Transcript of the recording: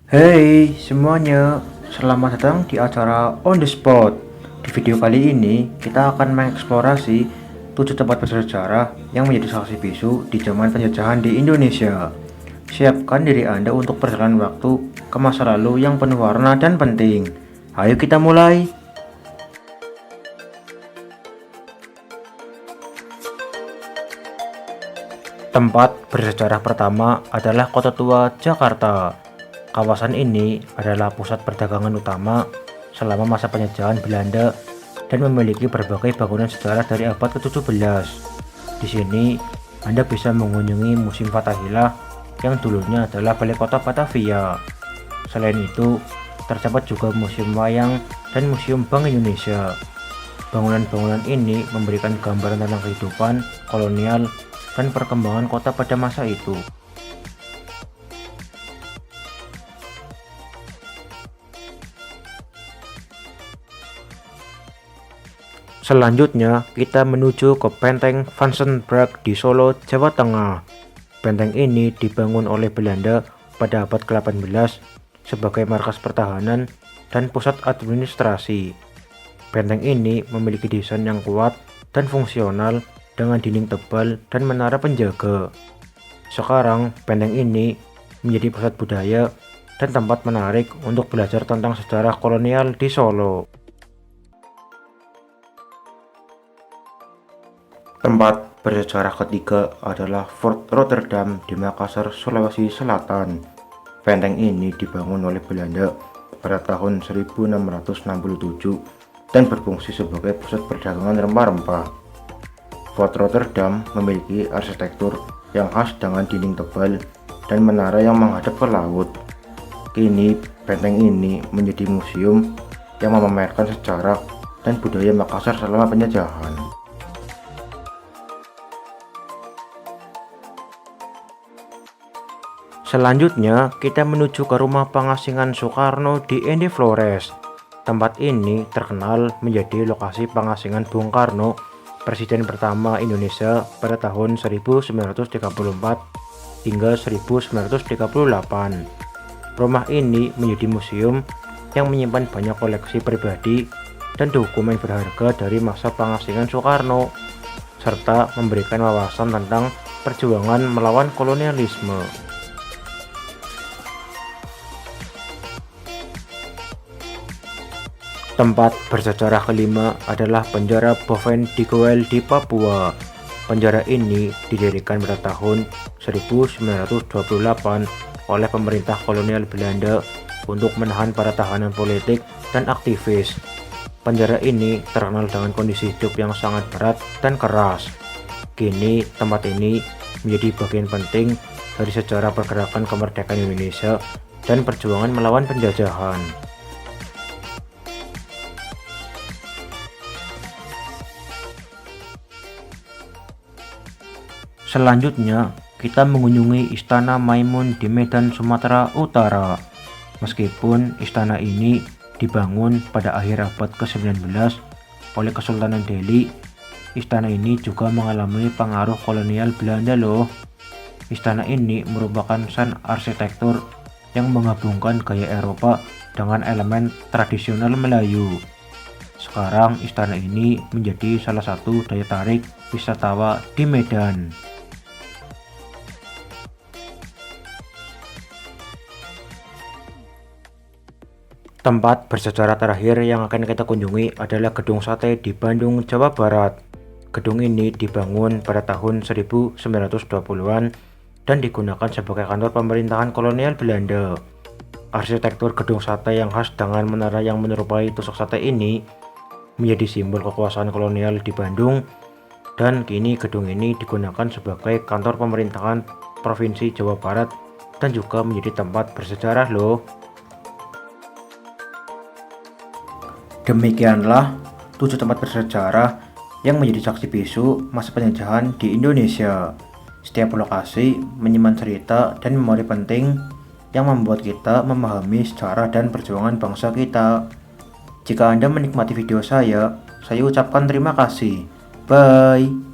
Hey semuanya, selamat datang di acara On The Spot. Di video kali ini, kita akan mengeksplorasi 7 tempat bersejarah yang menjadi saksi bisu di zaman penjajahan di Indonesia. Siapkan diri Anda untuk perjalanan waktu ke masa lalu yang penuh warna dan penting. Ayo kita mulai. Tempat bersejarah pertama adalah Kota Tua, Jakarta. Kawasan ini adalah pusat perdagangan utama selama masa penjajahan Belanda dan memiliki berbagai bangunan sejarah dari abad ke-17. Di sini, Anda bisa mengunjungi Museum Fathahillah yang dulunya adalah Balai Kota Batavia. Selain itu, terdapat juga Museum Wayang dan Museum Bank Indonesia. Bangunan-bangunan ini memberikan gambaran tentang kehidupan kolonial dan perkembangan kota pada masa itu. Selanjutnya, kita menuju ke Benteng Vansenbrug di Solo, Jawa Tengah. Benteng ini dibangun oleh Belanda pada abad ke-18 sebagai markas pertahanan dan pusat administrasi. Benteng ini memiliki desain yang kuat dan fungsional dengan dinding tebal dan menara penjaga. Sekarang, benteng ini menjadi pusat budaya dan tempat menarik untuk belajar tentang sejarah kolonial di Solo. Tempat bersejarah ketiga adalah Fort Rotterdam di Makassar, Sulawesi Selatan. Benteng ini dibangun oleh Belanda pada tahun 1667 dan berfungsi sebagai pusat perdagangan rempah-rempah. Fort Rotterdam memiliki arsitektur yang khas dengan dinding tebal dan menara yang menghadap ke laut. Kini, benteng ini menjadi museum yang memamerkan sejarah dan budaya Makassar selama penjajahan. Selanjutnya, kita menuju ke rumah pengasingan Soekarno di Ende Flores. Tempat ini terkenal menjadi lokasi pengasingan Bung Karno, Presiden pertama Indonesia pada tahun 1934 hingga 1938. Rumah ini menjadi museum yang menyimpan banyak koleksi pribadi dan dokumen berharga dari masa pengasingan Soekarno, serta memberikan wawasan tentang perjuangan melawan kolonialisme. Tempat bersejarah kelima adalah penjara Boven Diguel di Papua. Penjara ini didirikan pada tahun 1928 oleh pemerintah kolonial Belanda untuk menahan para tahanan politik dan aktivis. Penjara ini terkenal dengan kondisi hidup yang sangat berat dan keras. Kini, tempat ini menjadi bagian penting dari sejarah pergerakan kemerdekaan Indonesia dan perjuangan melawan penjajahan. Selanjutnya, kita mengunjungi Istana Maimun di Medan, Sumatera Utara. Meskipun istana ini dibangun pada akhir abad ke-19 oleh Kesultanan Delhi, istana ini juga mengalami pengaruh kolonial Belanda loh. Istana ini merupakan desain arsitektur yang menggabungkan gaya Eropa dengan elemen tradisional Melayu. Sekarang istana ini menjadi salah satu daya tarik wisatawan di Medan. Tempat bersejarah terakhir yang akan kita kunjungi adalah Gedung Sate di Bandung, Jawa Barat. Gedung ini dibangun pada tahun 1920-an dan digunakan sebagai kantor pemerintahan kolonial Belanda. Arsitektur Gedung Sate yang khas dengan menara yang menyerupai tusuk sate ini menjadi simbol kekuasaan kolonial di Bandung, dan kini gedung ini digunakan sebagai kantor pemerintahan Provinsi Jawa Barat dan juga menjadi tempat bersejarah loh. Demikianlah 7 tempat bersejarah yang menjadi saksi bisu masa penjajahan di Indonesia. Setiap lokasi menyimpan cerita dan memori penting yang membuat kita memahami sejarah dan perjuangan bangsa kita. Jika Anda menikmati video saya ucapkan terima kasih. Bye.